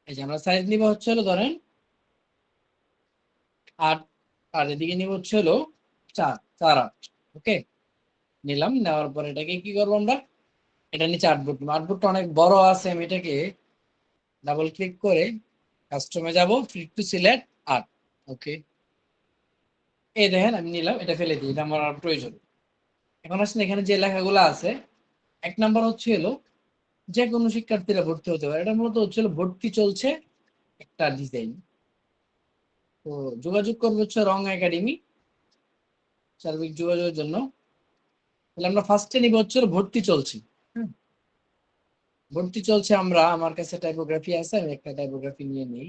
এই যে আমরা সাইজ নিব হচ্ছে হলো ধরেন 8, আর এদিকে নিব হচ্ছে হলো 4, 4, 8। ওকে, নিলাম। নেওয়ার পর এটাকে কি করবো আমরা, এটা নিচে আর্টবোর্ডটা অনেক বড় আছে, আমি এটাকে ডাবল ক্লিক করে কাস্টমে যাব, ফ্লিপ টু সিলেক্ট আর্ট। ওকে, এই দেখেন আমি নিলাম, এটা ফেলে দিই, এটা আমার আর প্রয়োজন। এখন আসলে এখানে যে লেখাগুলো আছে, 1 নাম্বার হচ্ছে হলো যে কোনো শিক্ষার্থীরা ভর্তি হতে পারে। এটা মূলত হচ্ছে হলো ভর্তি চলছে একটা ডিজাইন। তো যোগাযোগ করবো হচ্ছে রং একাডেমি সার্বিক যোগাযোগের জন্য। তাহলে আমরা ফার্স্টে নিব হচ্ছে হলো ভর্তি চলছে। হ্যাঁ, ভর্তি চলছে। আমার কাছে টাইপোগ্রাফি আছে, আমি একটা টাইপোগ্রাফি নিয়ে নিই।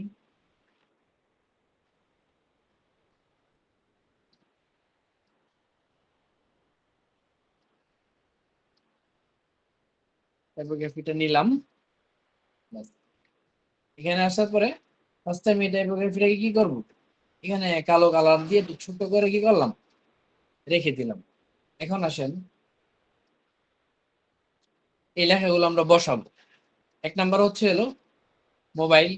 টাইপোগ্রাফিটা নিলাম। ব্যাস। এখানে আসার পরে ফার্স্ট টাইম এই টাইপোগ্রাফিটাকে কি করব, এখানে কালো কালার দিয়ে একটু ছোট করে কি করলাম, রেখে দিলাম। এখন আসেন এই লেখাগুলো আমরা বসাবো। 1 নাম্বার হচ্ছে হলো মোবাইল,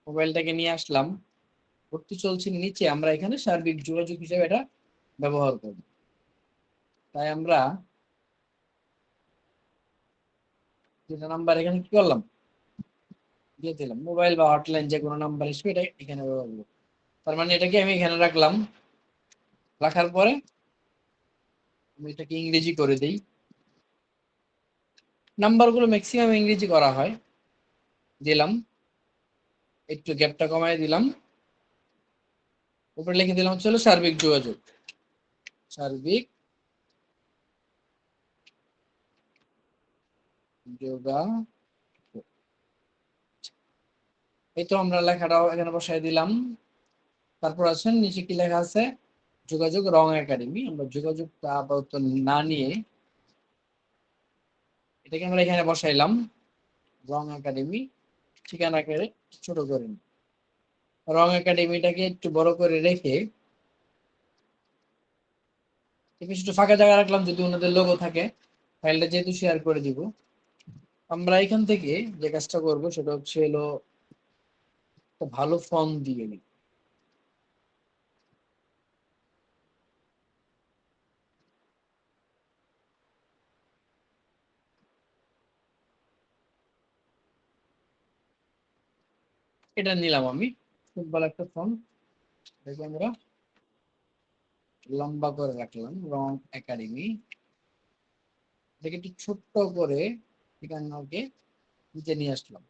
মোবাইলটাকে নিয়ে আসলাম। ভর্তি চলছে নিচে আমরা এখানে সার্বিক যোগাযোগ হিসেবে এটা ব্যবহার করব। তাই আমরা 2 নাম্বার এখানে কি করলাম, দিয়ে দিলাম। মোবাইল বা হটলাইন যে কোনো নাম্বার হিসেবে এটা এখানে ব্যবহার করবো। তার মানে এটাকে আমি এখানে রাখলাম। রাখার পরে আমি এটাকে ইংরেজি করে দিই। নাম্বারগুলো ম্যাক্সিমাম ইংরেজি করা হয়। দিলাম, একটু গ্যাপটা কমাই দিলাম। উপরে লিখে দিলাম হচ্ছে হলো সার্বিক যোগাযোগ, সার্বিক যোগাযোগ। এই তো আমরা লেখাটাও এখানে বসাই দিলাম। তারপর আছেন নিচে কি লেখা আছে, যোগাযোগ রং একাডেমি। আমরা যোগাযোগটা আপাতত না নিয়ে এটাকে আমরা এখানে বসাইলাম, রং একাডেমি। ঠিকানা করে ছোট করে নিই। রং একাডেমিটাকে একটু বড় করে রেখে একটু ফাঁকা জায়গা রাখলাম, যদি ওনাদের লোগো থাকে। ফাইলটা যেহেতু শেয়ার করে দিব, আমরা এখান থেকে যে কাজটা করব সেটা হচ্ছে হলো একটা ভালো ফন্ট দিয়ে নিই। এটা নিলাম আমি, খুব ভালো একটা ফন্ট। এটাকে আমরা লম্বা করে রাখলাম, রং একাডেমি। এটাকে একটু ছোট্ট করে এখানে নিচে নিয়ে আসলাম।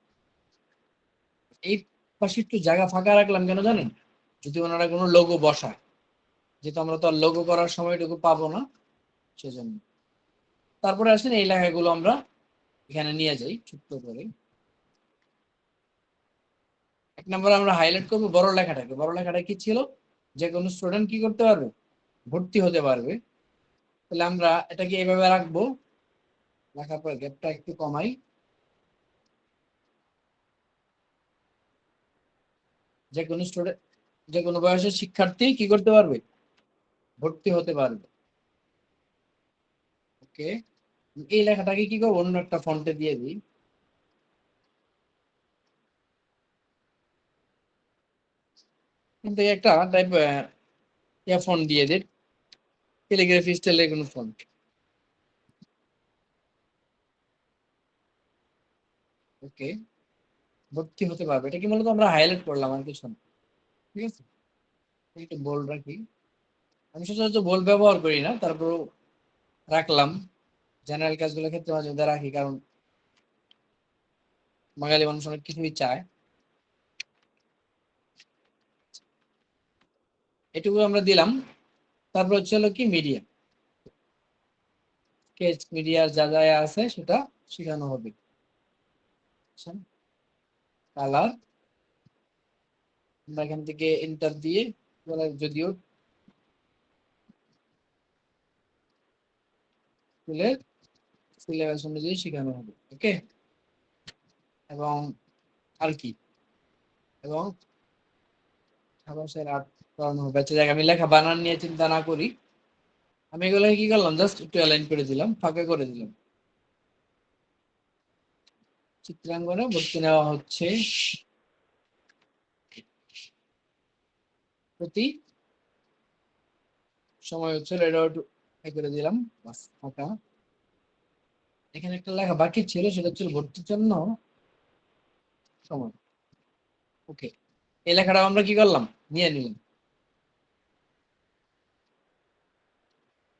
এই পাশে একটু জায়গা ফাঁকা রাখলাম কেন জানেন, যদি ওনারা কোনো লোগো বসায়, যেহেতু আমরা তো আর লোগো করার সময়টুকু পাবো না, সেজন্য। তারপরে আসেন এই লেখাগুলো আমরা এখানে নিয়ে যাই ছোট্ট করে। 1 নম্বরে আমরা হাইলাইট করবো বড় লেখাটাকে। বড় লেখাটা কি ছিল, যে কোনো স্টুডেন্ট কি করতে পারবে, ভর্তি হতে পারবে। তাহলে আমরা এটাকে এইভাবে রাখবো। রাখার পর গ্যাপটা একটু কমাই। যে কোনো স্টুডেন্ট, যে কোনো বয়সের শিক্ষার্থী কি করতে পারবে, ভর্তি হতে পারবে। ওকে, এই লেখাটাকে কি করবো, অন্য একটা ফন্টে দিয়ে দিই। কিন্তু একটা টাইপ ফন্ট দিয়ে দিই, ক্যালিগ্রাফি স্টাইলের কোনো ফন্ট। ওকে, ভর্তি হতে পারবে, এটা কি মূলত আমরা হাইলাইট করলাম আর কিছু না। ঠিক আছে, একটু বোল্ড রাখি। আমি সচরাচর বোল্ড ব্যবহার করি না, তারপর রাখলাম। জেনারেল কাজগুলোর ক্ষেত্রে মাঝে মধ্যে রাখি, কারণ বাঙালি মানুষ অনেক কিছুই চায়। এটুকু আমরা দিলাম। তারপর হচ্ছে হলো কি মিডিয়া, স্কেচ মিডিয়ার যা যা আছে সেটা শেখানো হবে। কালার আমরা এখান থেকে এন্টার দিয়ে, যদিও স্কুলের সিলেবাস অনুযায়ী শেখানো হবে। ওকে, এবং আর কি, এবং ভাষার আর্ট করানো হবে। আচ্ছা, আমি লেখা বানান নিয়ে চিন্তা না করি, আমি এগুলো কি করলাম, জাস্ট একটু অ্যালাইন করে দিলাম, ফাঁকা করে দিলাম। চিত্রাঙ্গনে ভর্তি নেওয়া হচ্ছে প্রতি সময় হচ্ছে, এটাও একটু করে দিলাম বাস ফাঁকা। এখানে একটা লেখা বাকি ছিল, সেটা হচ্ছে ভর্তির জন্য সময়। ওকে, এই লেখাটা আমরা কি করলাম, নিয়ে নিলাম।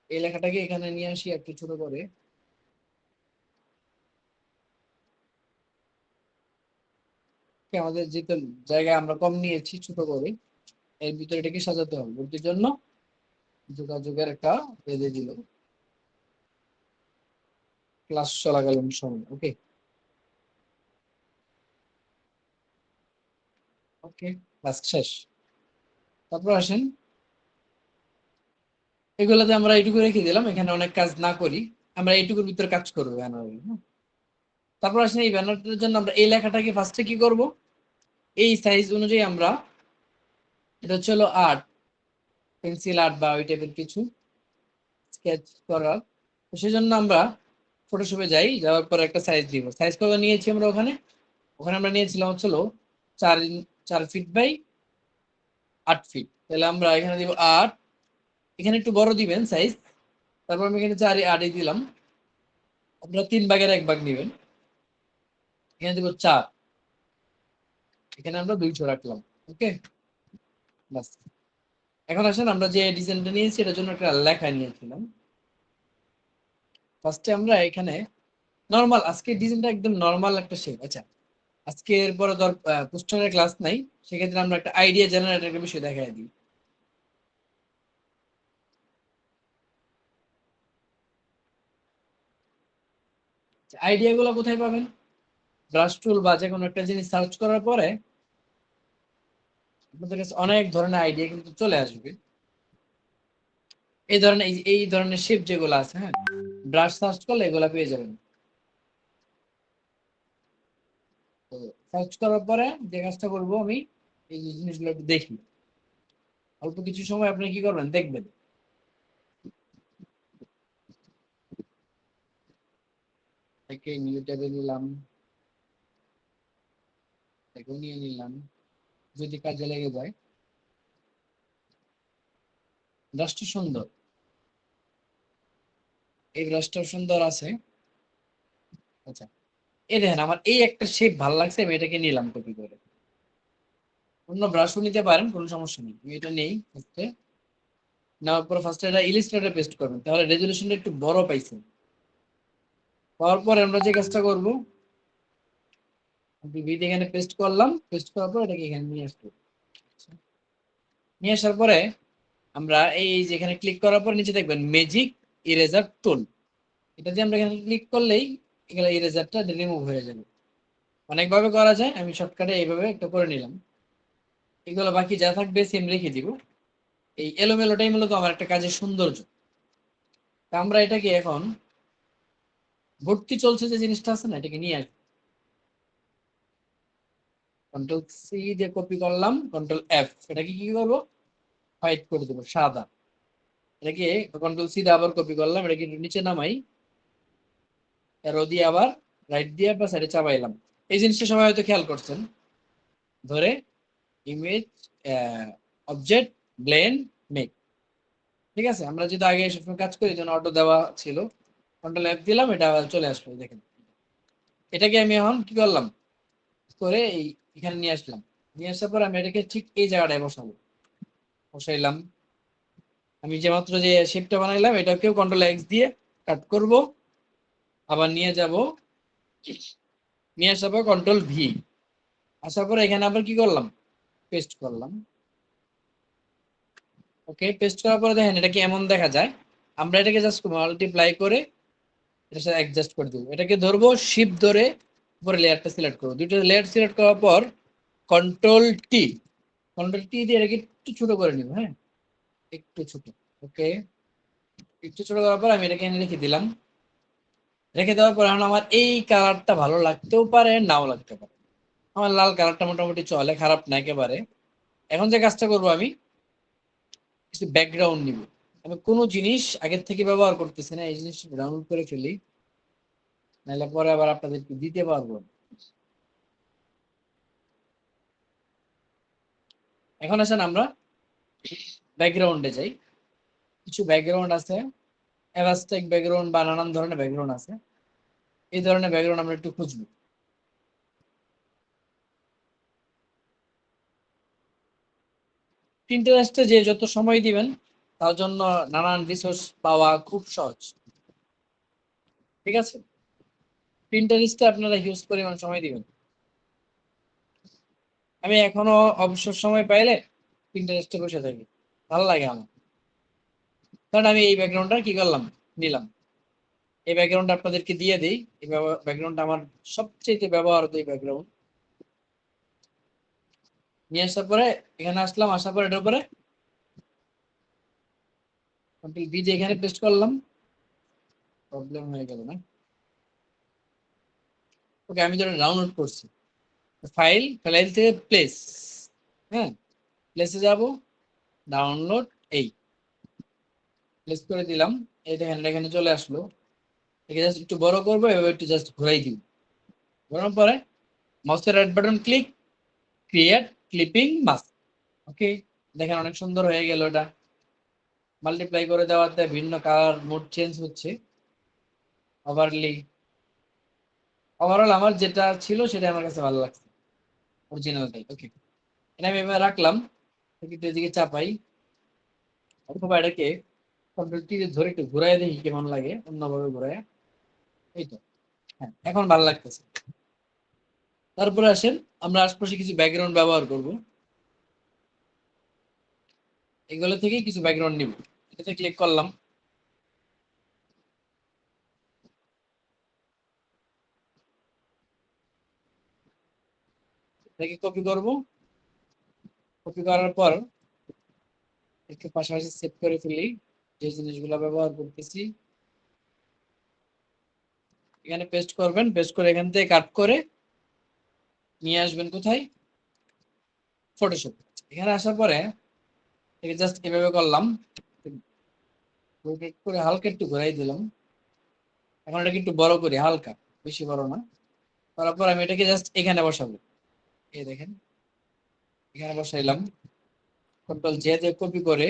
এই লেখাটাকে এখানে নিয়ে আসি একটু ছোট করে। আমাদের যে জায়গায় আমরা কম নিয়েছি ছোট করে, এর ভিতরে এটাকে সাজাতে হবে। ভর্তির জন্য যোগাযোগের একটা বেঁধে দিল ক্লাস চলাকালীন সময়। ওকে ওকে, ক্লাস শেষ। তারপর আসেন, এগুলোতে আমরা এইটুকু রেখে দিলাম, এখানে অনেক কাজ না করি, আমরা এইটুকুর ভিতরে কাজ করবো ব্যানার। তারপর আসেন এই ব্যানারটার জন্য আমরা এই লেখাটাকে ফার্স্টে কি করব, এই সাইজ অনুযায়ী আমরা, এটা হচ্ছে হলো আর্ট, পেন্সিল আর্ট বা ওই টাইপের কিছু স্কেচ করার। তো সেই জন্য আমরা ফটোশপে যাই, যাওয়ার পর একটা সাইজ দিব। সাইজ কত নিয়েছি আমরা ওখানে, ওখানে আমরা নিয়েছিলাম হচ্ছে 4 4 ফিট বাই 8 ফিট। তাহলে আমরা এখানে দিব 8, এখানে একটু বড় দিবেন সাইজ। তারপর আমি এখানে 4 8 দিলাম। আপনারা 3 ভাগের 1 ভাগ নিবেন। এখানে দিব 4, এখানে আমরা 200 রাখলাম। ওকে, বাস। এখন আসেন, আমরা যে ডিজাইনটা নিয়েছি এটার জন্য একটা লেখা নিয়েছিলাম। ফার্স্টে আমরা এখানে নরমাল, আজকে ডিজাইনটা একদম নরমাল একটা শেপ। আচ্ছা, আজকের পরে ধর পোস্টারের ক্লাস নাই, সেক্ষেত্রে আমরা একটা আইডিয়া জেনারেটরের বিষয় দেখাই দিই। আইডিয়া গুলো কোথায় পাবেন, ব্রাশ টুল বা যে কোনো একটা জিনিস সার্চ করার পরে আপনাদের কাছে অনেক ধরনের আইডিয়া কিন্তু চলে আসবে। এই ধরনের শেপ যেগুলো আছে, হ্যাঁ, ব্রাশ সার্চ করলে এগুলা পেয়ে যাবেন। তো সার্চ করার পরে যে কাজটা করবো আমি, এই জিনিসগুলো একটু দেখি, অল্প কিছু সময় আপনি কি করবেন দেখবেন। একে নিউ ট্যাবে নিলাম, একে নিয়ে নিলাম, যদি কাজে লেগে যায়। ব্রাশটা সুন্দর, এই ব্রাশটা সুন্দর আছে। আচ্ছা, এই দেখেন আমার এই একটা শেপ ভালো লাগছে, আমি এটাকে নিলাম কপি করে। অন্য ব্রাশও নিতে পারেন, কোনো সমস্যা নেই। আমি এটা নেই ফার্স্টে, নেওয়ার পর ফার্স্টে এটা ইলিস্ট্রেটরে পেস্ট করবেন, তাহলে রেজলিউশনটা একটু বড় পাইছেন। পাওয়ার পর আমরা যে কাজটা করব, ভিডিও এখানে পেস্ট করলাম, পেস্ট করার পর এটাকে এখানে নিয়ে আসবো। নিয়ে আসার পরে আমরা এই যে এখানে ক্লিক করার পর নিচে দেখবেন ম্যাজিক ইরেজার টুল, এটা দিয়ে আমরা এখানে ক্লিক করলেই এগুলো ইরেজারটা রিমুভ হয়ে যাবে। অনেকভাবে করা যায়, আমি শর্টকাটে এইভাবে একটা করে নিলাম। এগুলো বাকি যা থাকবে সেম রেখে দিব। এই এলোমেলোটাই মূলত আমার একটা কাজের সৌন্দর্য। তা আমরা এটাকে এখন ভর্তি চলছে যে জিনিসটা আছে না, এটাকে নিয়ে আসবো। কন্ট্রোল সি দিয়ে কপি করলাম, কন্ট্রোল এফ, এটাকে কি করবো, হোয়াইট করে দেবো, সাদা। এটাকে কন্ট্রোল সি দিয়ে আবার কপি করলাম, এটাকে একটু নিচে নামাই, এরো দিয়ে আবার রাইট দিয়ে বা সাইডে চাপাইলাম। এই জিনিসটা সবাই হয়তো খেয়াল করছেন। ধরে ইমেজ, অবজেক্ট, ব্লেন্ড, মেক। ঠিক আছে, আমরা যদি আগে সবসময় কাজ করি, যেন অটো দেওয়া ছিল, কন্ট্রোল এফ দিলাম, এটা আবার চলে আসলো। দেখেন, এটাকে আমি এখন কি করলাম, করে এই এখানে নিয়ে আসলাম। নিয়ে আসার পর আমি এটাকে ঠিক এই জায়গাটায় বসাবো, বসাইলাম। আমি যে মাত্র যে শেপটা বানাইলাম, এটাকেও কন্ট্রোল এক্স দিয়ে কাট করব, আবার নিয়ে যাব, নিয়ে আসার পর কন্ট্রোল ভি, আসার পর এখানে আবার কি করলাম, পেস্ট করলাম। ওকে, পেস্ট করার পরে দেখেন এটা কি এমন দেখা যায়। আমরা এটাকে জাস্ট মাল্টিপ্লাই করে এটার সাথে অ্যাডজাস্ট করে দেবো। এটাকে ধরবো, শিফট ধরে উপরে লেয়ারটা সিলেক্ট করবো। দুটো লেয়ার সিলেক্ট করার পর কন্ট্রোল টি, কন্ট্রোল টি দিয়ে এটাকে একটু ছোট করে নিব। হ্যাঁ, একটু ছোট। ওকে, একটু ছোট করার পর আমি এটাকে এনে রেখে দিলাম। রেখে দেওয়ার পর এখন আমার এই কালারটা ভালো লাগতেও পারে, নাও লাগতে পারে। আমার লাল কালারটা মোটামুটি চলে, খারাপ না একেবারে। এখন যে কাজটা করবো, আমি কিছু ব্যাকগ্রাউন্ড নিব। আমি কোনো জিনিস আগের থেকে ব্যবহার করতেছি না, এই জিনিসটা ডাউনলোড করে ফেলি, নাহলে পরে আবার আপনাদেরকে দিতে পারবো না। এখন আসেন আমরা ব্যাকগ্রাউন্ডে যাই। কিছু ব্যাকগ্রাউন্ড আছে, অ্যাবাস্ট্রাক্ট ব্যাকগ্রাউন্ড বা নানান ধরনের ব্যাকগ্রাউন্ড আছে। এই ধরনের ব্যাকগ্রাউন্ড আমরা একটু খুঁজবো। পিন্টারেস্টে যে যত সময় দিবেন তার জন্য নানান রিসোর্স পাওয়া খুব সহজ। ঠিক আছে, পিন্টারেস্টে আপনারা হিউজ পরিমাণ সময় দিবেন। আমি এখনো অবসর সময় পাইলে পিন্টারেস্টে বসে থাকি, ভালো লাগে আমার। কারণ আমি এই ব্যাকগ্রাউন্ডটা কি করলাম, নিলাম। এই ব্যাকগ্রাউন্ড আপনাদেরকে দিয়ে দিই। এই ব্যাকগ্রাউন্ড আমার সবচেয়ে ব্যবহারিত এই ব্যাকগ্রাউন্ড। নিয়ে আসার পরে এখানে আসলাম, আসার পরে এটার উপরে কন্ট্রোল বি দিয়ে এখানে পেস্ট করলাম। প্রবলেম হয়ে গেল না? ওকে, আমি যেটা ডাউনলোড করছি, ফাইল ফাইল থেকে প্লেস, হ্যাঁ প্লেসে যাব, ডাউনলোড, এই প্লেস করে দিলাম। এই দেখেন এখানে চলে আসলো। একে জাস্ট একটু বড় করবো, এভাবে একটু জাস্ট ঘুরাই দিব। ঘোরানোর পরে মাউসের right button click, create clipping mask. Okay, দেখেন অনেক সুন্দর হয়ে গেল। এটা মাল্টিপ্লাই করে দেওয়াতে ভিন্ন কালার মোড চেঞ্জ হচ্ছে। ওভারলি ওভারঅল আমার যেটা ছিল সেটা আমার কাছে ভালো লাগছে, অরিজিনালটাই। ওকে, এটা আমি এবার রাখলাম। কিন্তু এদিকে চাপাই, অথবা এটাকে কন্ট্রোল টি ধরে একটু ঘুরাই দেখি কেমন লাগে, অন্যভাবে ঘুরায়। এই তো, হ্যাঁ এখন ভালো লাগতেছে। তারপরে আসেন আমরা আশপাশে কিছু ব্যাকগ্রাউন্ড ব্যবহার করব। এগুলো থেকে কিছু ব্যাকগ্রাউন্ড নিব। এটাতে ক্লিক করলাম। এটাকে কপি করব। কপি করার পর একটু পাশাপাশি সেভ করে ফেলি যে জিনিসগুলো ব্যবহার করতেছি। এখানে পেস্ট করবেন, পেস্ট করে এখান থেকে কাট করে নিয়ে আসবেন কোথায়, ফটোশপ। এখানে আসার পরে একে জাস্ট এভাবে করলাম, রোটেট করে হালকা একটু ঘোরাই দিলাম। এখন এটাকে একটু বড় করি, হালকা, বেশি বড় না। তারপর আমি এটাকে জাস্ট এখানে বসাবো। এই দেখেন এখানে বসাইলাম। কন্ট্রোল জে দিয়ে কপি করে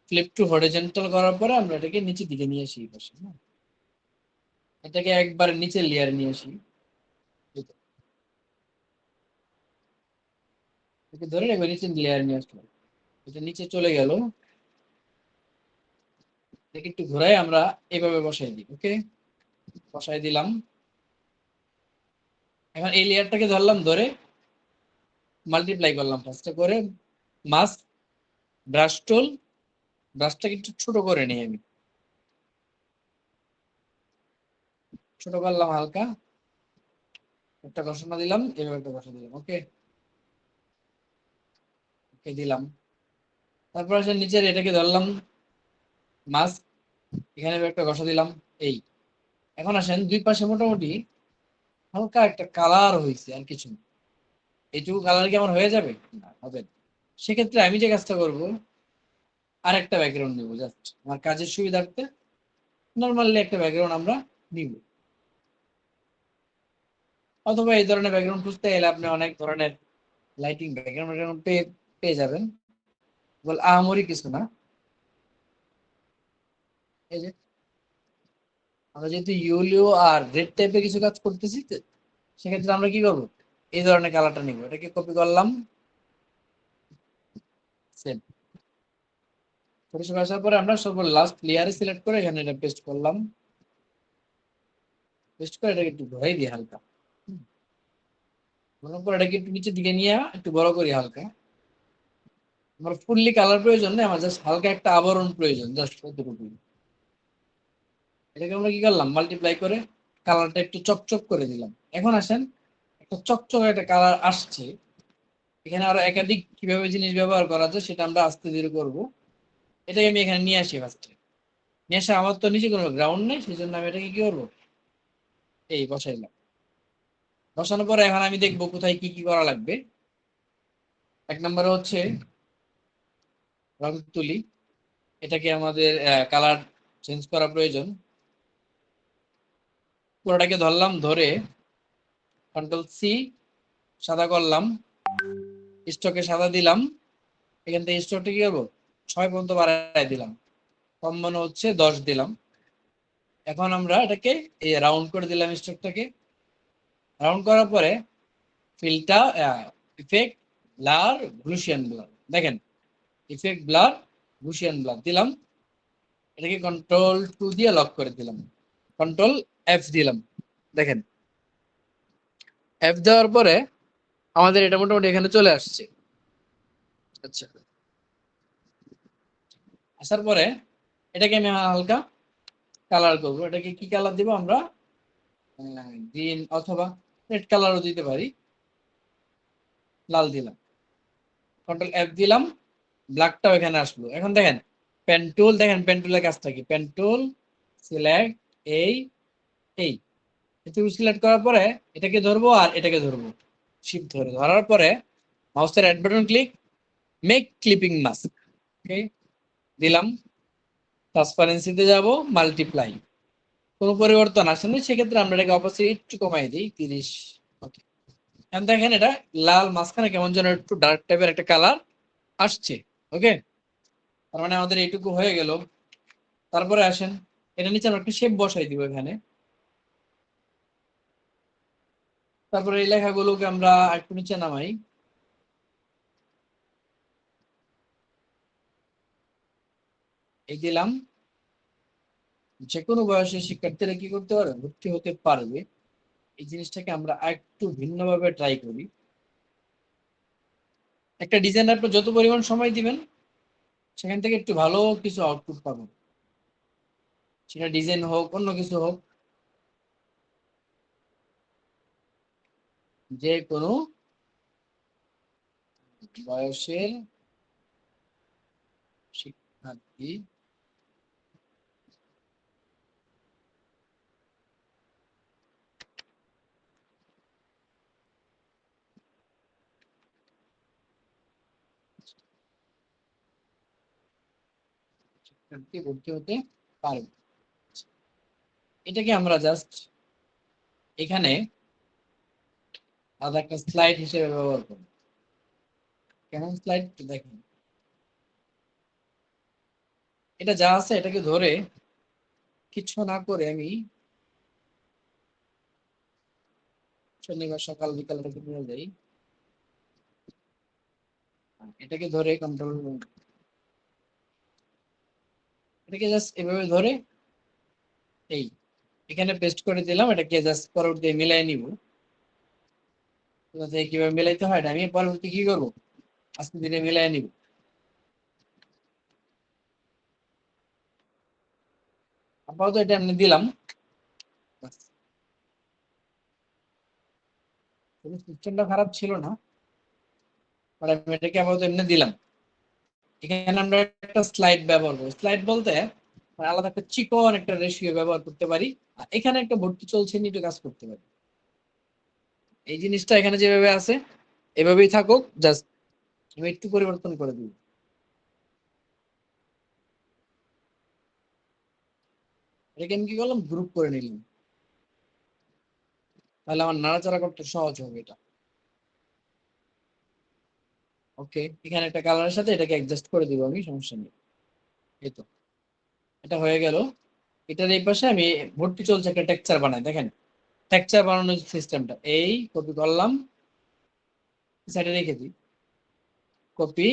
ফ্লিপ টু হরিজন্টাল করার পরে আমরা এটাকে নিচের দিকে নিয়ে আসি। পাশে এটাকে একবার নিচের লেয়ারে নিয়ে আসি। এটাকে ধরে একবার নিচের লেয়ার নিয়ে আসলাম। এটা নিচে চলে গেল। এটাকে একটু ঘোরাই আমরা এভাবে বসাই দিই। ওকে, বসাই দিলাম। এখন এই লেয়ারটাকে ধরলাম, ধরে মাল্টিপ্লাই করলাম ফার্স্টে করে মাস ব্রাশ টুল, ব্রাশটাকে একটু ছোট করে নিই আমি, ছোট করলাম হালকা। একটা ঘষণা দিলাম, এভাবে একটা ঘষা দিলাম। ওকে, ওকে দিলাম। তারপর আসলে নিচের এটাকে ধরলাম মাস, এখানে একটা ঘষা দিলাম। এই এখন আসেন দুই পাশে মোটামুটি হালকা একটা কালার হয়েছে, আর কিছু না। এইটুকু কালার কি আমার হয়ে যাবে? না, হবে না। সেক্ষেত্রে আমি যে কাজটা করব, আর একটা ব্যাকগ্রাউন্ড নিব, জাস্ট আমার কাজের সুবিধার্থে নর্মালি একটা ব্যাকগ্রাউন্ড আমরা নিব। অথবা এই ধরনের ব্যাকগ্রাউন্ড খুঁজতে গেলে আপনি অনেক ধরনের লাইটিং ব্যাকগ্রাউন্ড পেয়ে পেয়ে যাবেন। বল আহামরি কিছু না। এই যে আমরা যেহেতু ইউলিও আর রেড টাইপের কিছু কাজ করতেছি, সেক্ষেত্রে আমরা কি করবো, এই ধরনের কালারটা নিব। এটাকে কপি করলাম, সেম ফটোশপ আসার পরে আমরা সব লাস্ট লেয়ারে সিলেক্ট করে এখানে এটা পেস্ট করলাম। পেস্ট করে এটাকে একটু ঘোরাই দিই হালকা। ঘোরানোর পর এটাকে একটু নিচের দিকে নিয়ে একটু বড় করি হালকা। আমার ফুললি কালার প্রয়োজন নেই, আমার জাস্ট হালকা একটা আবরণ প্রয়োজন, জাস্ট কতটুকু। এটাকে আমরা কি করলাম, মাল্টিপ্লাই করে কালারটা একটু চকচক করে দিলাম। এখন আসেন একটা চকচকে একটা কালার আসছে। এখানে আরো একাধিক কিভাবে জিনিস ব্যবহার করা যায় সেটা আমরা আস্তে ধীরে করবো। এটাকে আমি এখানে নিয়ে আসি ফার্স্টে। নিয়ে আসে, আমার তো নিচে কোনো গ্রাউন্ড নেই, সেই জন্য আমি এটাকে কি করবো, এই বসাইলাম। বসানোর পরে এখন আমি দেখবো কোথায় কি কি করা লাগবে। এক নম্বরে হচ্ছে রং তুলি, এটাকে আমাদের কালার চেঞ্জ করা প্রয়োজন। পুরোটাকে ধরলাম, ধরে কন্ট্রোল সি সাদা করলাম। স্টকে সাদা দিলাম, এখান থেকে স্টকটা কি করবো 6 পর্যন্ত বাড়াই দিলাম, কম মনে হচ্ছে 10 দিলাম। এখন আমরা এটাকে এই রাউন্ড করে দিলাম, স্টকটাকে রাউন্ড করার পরে ফিলটা ইফেক্ট ব্লার গ্লুশিয়ান ব্লার, দেখেন ইফেক্ট ব্লার গ্লুশিয়ান ব্লার দিলাম, এটাকে কন্ট্রোল 2 দিয়ে লক করে দিলাম, কন্ট্রোল F দিলাম, দেখেন F দেওয়ার পরে আমাদের এটা মোটামুটি এখানে চলে আসছে। আচ্ছা, আসার পরে এটাকে আমি হালকা কালার করবো, এটাকে কি কালার দিব আমরা, গ্রিন অথবা রেড কালারও দিতে পারি, লাল দিলাম, কন্ট্রোল F দিলাম, ব্ল্যাকটাও এখানে আসলো। এখন দেখেন পেন টুল, দেখেন পেন টুলের কাজটা কি, পেন টুল সিলেক্ট এই এই তুমি সিলেক্ট করার পরে এটাকে ধরবো আর এটাকে ধরবো, শিফট ধরে ধরার পরে মাউসের right button click, make clipping mask, okay দিলাম, ট্রান্সপারেন্সিতে যাব, মাল্টিপ্লাই, কোনো পরিবর্তন আসেনি, সেক্ষেত্রে আমরা এটাকে অবশ্যই একটু কমাই দিই 30, ওকে। এখন দেখেন এটা লাল মাঝখানে কেমন যেন একটু ডার্ক টাইপের একটা কালার আসছে, ওকে। তার মানে আমাদের এইটুকু হয়ে গেল। তারপরে আসেন এটা নিচে আমরা একটা শেপ বসাই দিব এখানে, তারপরে এই লেখাগুলোকে আমরা একটু নিচে নামাই, এই দিলাম। যে কোনো বয়সের শিক্ষার্থীরা কি করতে পারবে, ভর্তি হতে পারবে। এই জিনিসটাকে আমরা একটু ভিন্নভাবে ট্রাই করি। একটা ডিজাইনার আপনি যত পরিমাণ সময় দিবেন সেখান থেকে একটু ভালো কিছু আউটপুট পাবেন, সেটা ডিজাইন হোক অন্য কিছু হোক, যে কোনো বয়সের শিক্ষার্থী ভর্তি হতে পারবে। এটাকে আমরা জাস্ট এখানে আলাদা একটা স্লাইড হিসেবে ব্যবহার করব। কেমন স্লাইড দেখেন, এটা যা আছে এটাকে ধরে কিছু না করে আমি শনিবার সকাল বিকাল এটাকে নিয়ে যাই, এটাকে ধরে কন্ট্রোল, এটাকে জাস্ট এভাবে ধরে এই এখানে পেস্ট করে দিলাম, এটাকে জাস্ট পরবর্তী মিলাই নিব। কিভাবে মিলাইতে হয় আমি পরবর্তী কি করবো আজকে দিনে মিলাই নিব। আপাতত এটা আমি দিলাম, সিস্টেমটা খারাপ ছিল না, আমি এটাকে আপাতত এমনি দিলাম। এখানে আমরা একটা স্লাইড ব্যবহার করবো, স্লাইড বলতে আলাদা একটা চিকন একটা রেশিও ব্যবহার করতে পারি, আর এখানে একটা ভর্তি চলছে নিয়ে কাজ করতে পারি। এই জিনিসটা এখানে যেভাবে আছে এভাবেই থাকুক, জাস্ট আমি একটু পরিবর্তন করে দিই। এটাকে আমি কি করলাম, গ্রুপ করে নিলাম, তাহলে আমার নাড়াচাড়া করতে সহজ হবে এটা, ওকে। এখানে একটা কালারের সাথে এটাকে অ্যাডজাস্ট করে দিব আমি, সমস্যা নেই। এই তো এটা হয়ে গেল। এটার এই পাশে আমি ভর্তি চলছে একটা টেক্সচার বানাই, দেখেন টেক্সচার বানানোর সিস্টেমটা এই কপি করলাম, সাইডে রেখে দিই, কপি,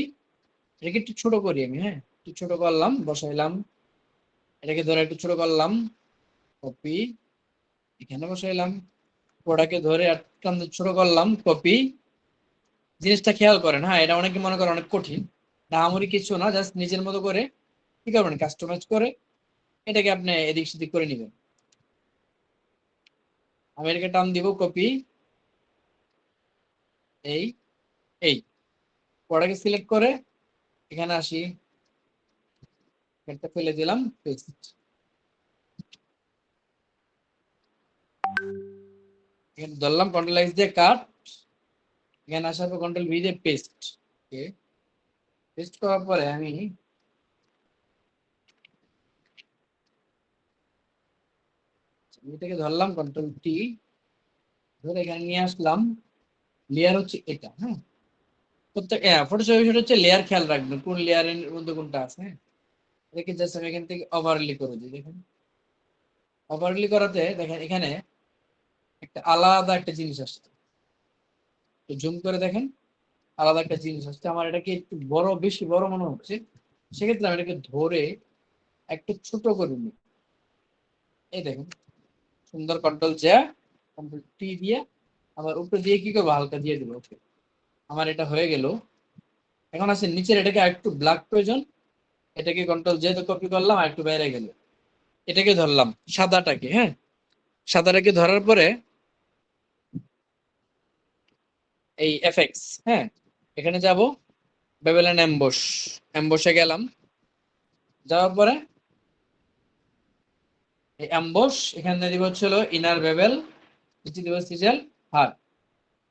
এটাকে একটু ছোট করি আমি, হ্যাঁ একটু ছোট করলাম বসাইলাম, এটাকে ধরে একটু ছোট করলাম, কপি, এখানে বসাইলাম, ওটাকে ধরে একটা ছোট করলাম, কপি। জিনিসটা খেয়াল করেন, হ্যাঁ এটা অনেকে মনে করে অনেক কঠিন, না আমারই কিছু না, জাস্ট নিজের মতো করে কি করবেন কাস্টমাইজ করে এটাকে আপনি এদিক সেদিক করে নিবেন। আমি এটাকে টান দিব, কপি, এই এই ওটাকে সিলেক্ট করে এখানে আসি, এটা ফেলে দিলাম, পেস্ট, এখানে ধরলাম কন্ট্রোল X দিয়ে কাট, এখানে আসার পর কন্ট্রোল V দিয়ে পেস্ট, ওকে। পেস্ট করার পরে আমি এটাকে ধরলাম কন্ট্রোল T ধরে এখানে নিয়ে আসলাম, লেয়ার হচ্ছে এটা, হ্যাঁ প্রত্যেক ফটোশপ বিষয়টা হচ্ছে লেয়ার খেয়াল রাখবেন কোন লেয়ারের মধ্যে কোনটা আছে। হ্যাঁ, দেখি জাস্ট আমি এখান থেকে ওভারলি করে দিই। দেখেন ওভারলি করাতে দেখেন এখানে একটা আলাদা একটা জিনিস আসছে, তো জুম করে দেখেন আলাদা একটা জিনিস আসছে। আমার এটাকে একটু বড়, বেশি বড় মনে হচ্ছে, সেক্ষেত্রে আমি এটাকে ধরে একটু ছোট করে নিই। এই দেখেন সুন্দর কন্ট্রোল জ্যা কন্ট্রোল টি দিয়ে আবার উপরে দিয়ে কি করবো, হালকা দিয়ে দিব। ওকে, আমার এটা হয়ে গেল। এখন আছে নিচের এটাকে একটু ব্ল্যাক প্রয়োজন, এটাকে কন্ট্রোল জে তে কপি করলাম আর একটু বাইরে গেল। এটাকে ধরলাম সাদাটাকে। হ্যাঁ, সাদাটাকে ধরার পরে এই এফএক্স, হ্যাঁ এখানে যাব, বেবেলেন এমবস, এমবসে গেলাম। যাওয়ার পরে এই এমবস এখানে দিব হচ্ছিল ইনার বেবেল, নিচে দিব সিজেল হার।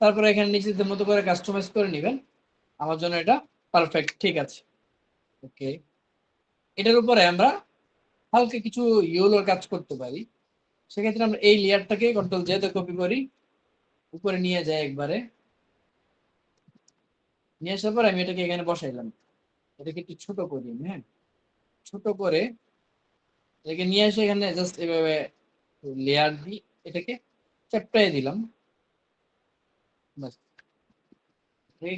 তারপরে এখানে নিজেদের মতো করে কাস্টমাইজ করে নেবেন। আমার জন্য এটা পারফেক্ট ঠিক আছে। ওকে, এটার উপরে আমরা হালকা কিছু ইউলোর কাজ করতে পারি। সেক্ষেত্রে আমরা এই লেয়ারটাকে কন্ট্রোল জে তে কপি করি, উপরে নিয়ে যাই একবারে। নিয়ে আসার পর আমি এটাকে এখানে বসাইলাম। এটাকে একটু ছোট করি। হ্যাঁ, ছোট করে এটাকে নিয়ে এসে এখানে জাস্ট এভাবে লেয়ার দিই, এটাকে চ্যাপটাই দিলাম। বাস,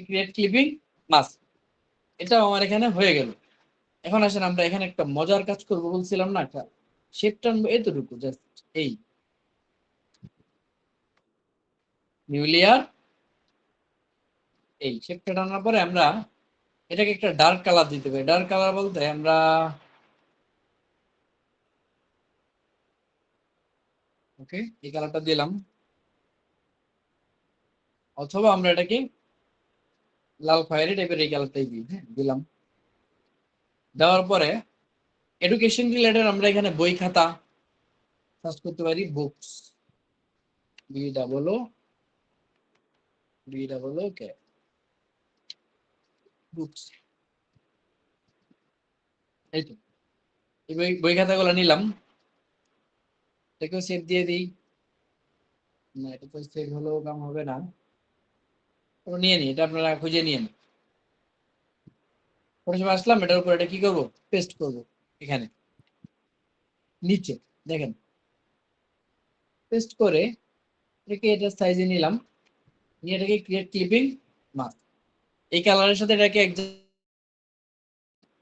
ক্রিয়েট ক্লিপিং মাস্ক, এটাও আমার এখানে হয়ে গেল। এখন আসেন আমরা এখানে একটা মজার কাজ করবো বলছিলাম না, একটা শেপ টানবো এতটুকু জাস্ট। এই নিউ লেয়ার, এই শেপটা টানার পরে আমরা এটাকে একটা ডার্ক কালার দিতে পারি। ডার্ক কালার বলতে আমরা ওকে এই কালারটা দিলাম, অথবা আমরা এটাকে লাল খয়েরি টাইপের এই কালারটাই দিই। হ্যাঁ, দিলাম। দেওয়ার পরে এডুকেশন রিলেটেড আমরা এখানে বই খাতা সার্চ করতে পারি, বুকস, বি ডাবল ও কে বুকস। এই তো এই বই খাতাগুলো নিলাম, এটাকেও সেভ দিয়ে দিই। না, এটা তো সেভ হলেও কাম হবে না, তো নিয়ে নিই, এটা আপনারা খুঁজে নিন। প্রথমে আসলাম, এটার উপর এটা কি করব, পেস্ট করব এখানে নিচে। দেখেন পেস্ট করে এটাকে এটা সাইজে নিলাম, নিয়ে এটাকে ক্রিয়েট ক্লিপিং মাস্ক, এই কালারের সাথে এটাকে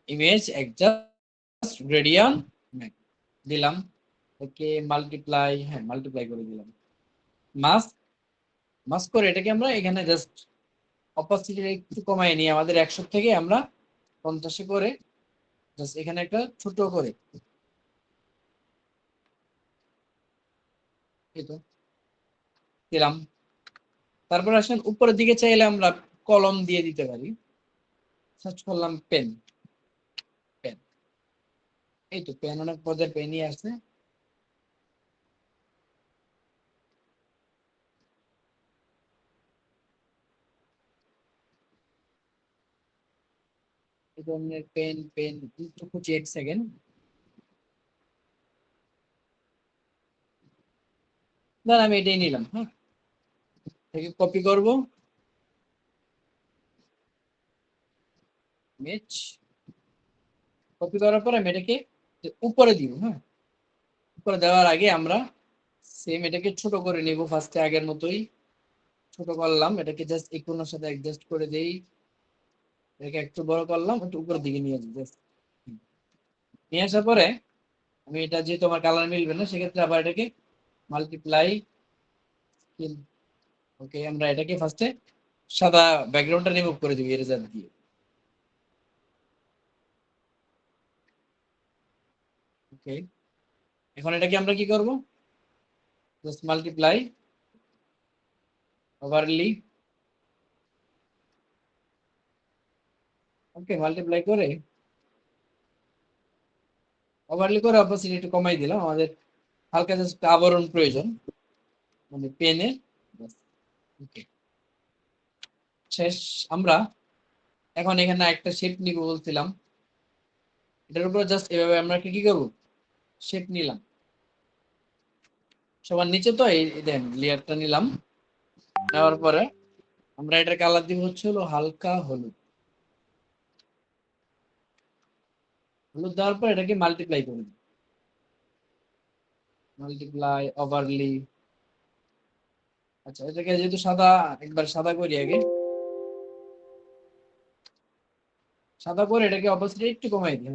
ইমেজ অ্যাডজাস্ট গ্রেডিয়ান দিলাম। ওকে মাল্টিপ্লাই, হ্যাঁ মাল্টিপ্লাই করে দিলাম। মাস্ক, মাস্ক করে এটাকে আমরা এখানে জাস্ট অপাসিটি একটু কমাই নিয়ে আমাদের 100 থেকে আমরা 50 করে জাস্ট এখানে একটা ছোট করে এই তো দিলাম। তারপর আসেন উপরের দিকে চাইলে আমরা কলম দিয়ে দিতে পারি। সার্চ করলাম পেন, পেন, এই তো পেন, অনেক পদের পেনই আছে। এই ধরনের পেন, পেন একটু খুঁজি, 1 সেকেন্ড। না আমি এটাই নিলাম। হ্যাঁ, এটাকে কপি করব, ইমেজ কপি করার পর আমি এটাকে উপরে দিব। হ্যাঁ, উপরে দেওয়ার আগে আমরা সেম এটাকে ছোট করে নিব ফার্স্টে, আগের মতোই ছোট করলাম। এটাকে জাস্ট ইকুয়ালের সাথে অ্যাডজাস্ট করে দেই, এটাকে একটু বড় করলাম, একটু উপরের দিকে নিয়ে যাই জাস্ট। নিয়ে আসার পরে আমি এটা যেহেতু আমার কালার মিলবে না, সেক্ষেত্রে আবার এটাকে মাল্টিপ্লাই স্কেল। ওকে, আমরা এটাকে ফার্স্টে সাদা ব্যাকগ্রাউন্ডটা রিমুভ করে দিবি এরেজার দিয়ে। ওকে, এখন এটাকে আমরা কি করব, জাস্ট মাল্টিপ্লাই ওভারলি। ওকে, মাল্টিপ্লাই করে ওভারলি করে অপোজিট একটু কমাই দিলাম, আমাদের হালকা জাস্ট আবরণ প্রয়োজন মানে পেনে। ওকে, শেষ। আমরা এখন এখানে একটা শেপ নিব বলছিলাম, এটার উপর জাস্ট এভাবে আমরা কি করব, শেপ নিলাম সবার নিচে। তো এই দেন লেয়ারটা নিলাম, নেওয়ার পরে আমরা এটার কালার দিব হচ্ছে হলো হালকা হলুদ। হলুদ দেওয়ার পর এটাকে মাল্টিপ্লাই করে দিই, মাল্টিপ্লাই ওভারলি। আচ্ছা, এটাকে যেহেতু সাদা, একবার সাদা করি আগে, সাদা করে এটাকে অবশ্যই একটু কমাই দিই।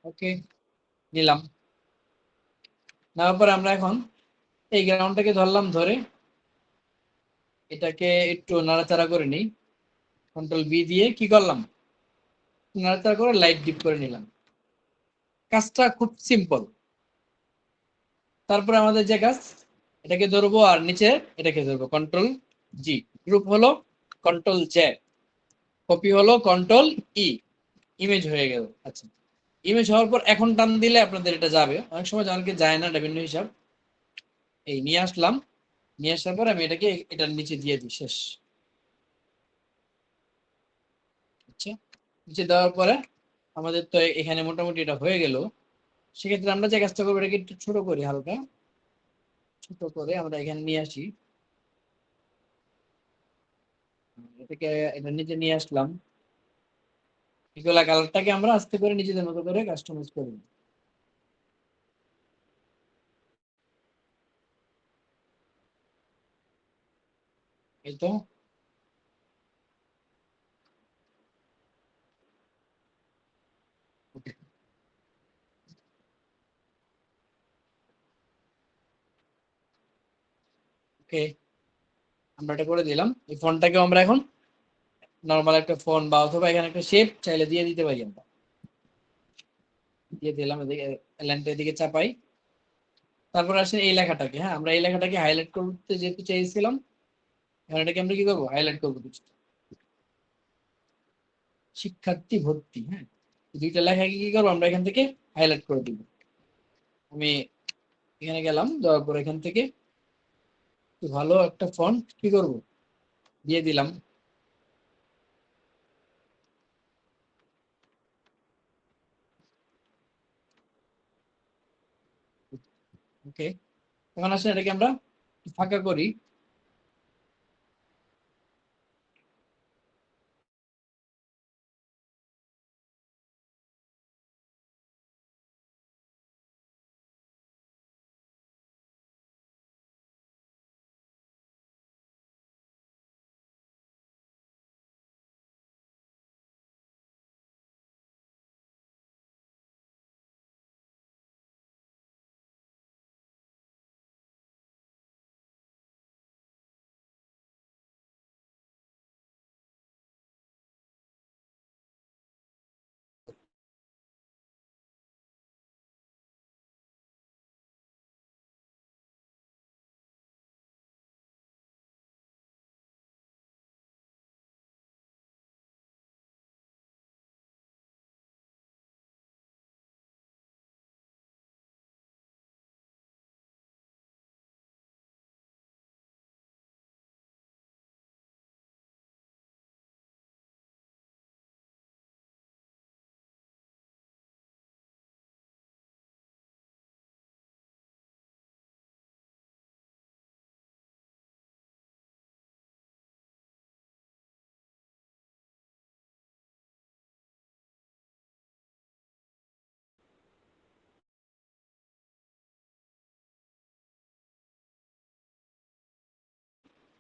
ওকে, নিলাম। নেওয়ার পর আমরা এখন এই গ্রাউন্ডটাকে ধরলাম, ধরে এটাকে একটু নাড়াচাড়া করে নিই। কন্ট্রোল বি দিয়ে কি করলাম, নাড়াচাড়া করে লাইট ডিপ করে নিলাম। কাজটা খুব সিম্পল। তারপরে আমাদের যে কাজ, এটাকে ধরবো আর নিচে এটাকে ধরবো, কন্ট্রোল জি। গ্রুপ হলো কন্ট্রোল জে, কপি হলো কন্ট্রোল ই, ইমেজ হয়ে গেল। আচ্ছা, ইমেজ হওয়ার পর এখন টান দিলে আপনাদের এটা যাবে, অনেক সময় অনেকে যায় না, এটা ভিন্ন হিসাব। এই নিয়ে আসলাম, নিয়ে আসার পর আমি এটাকে এটার নিচে দিয়ে দিই, শেষ। আচ্ছা, নিচে দেওয়ার পরে আমাদের তো এখানে মোটামুটি এটা হয়ে গেল। সেক্ষেত্রে আমরা যে কাজটা করবো, এটাকে একটু ছোট করি, হালকা ছোট করে আমরা এখানে নিয়ে আসি। এটাকে এটা নিচে নিয়ে আসলাম। এগুলা কালারটাকে আমরা আস্তে করে নিজেদের মতো করে কাস্টমাইজ করি। এই তো। ওকে, আমরা এটা করে দিলাম। এই ফোনটাকে আমরা এখন নর্মাল একটা ফোন বা অথবা এখানে একটা শেপ চাইলে দিয়ে দিতে পারি আমরা। দিয়ে দিলাম, এদিকে ল্যান্ডটা এদিকে চাপাই। তারপর আসে এই লেখাটাকে, হ্যাঁ আমরা এই লেখাটাকে হাইলাইট করতে যেহেতু চাইছিলাম, এখন এটাকে আমরা কি করবো, হাইলাইট করবো কিছু। শিক্ষার্থী ভর্তি, হ্যাঁ, দুইটা লেখাকে কি করবো আমরা এখান থেকে হাইলাইট করে দিব। আমি এখানে গেলাম, দেওয়ার পর এখান থেকে ভালো একটা ফন্ট কি করব, দিয়ে দিলাম। ওকে, এখন আসলে এটাকে আমরা ফাঁকা করি।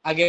আগে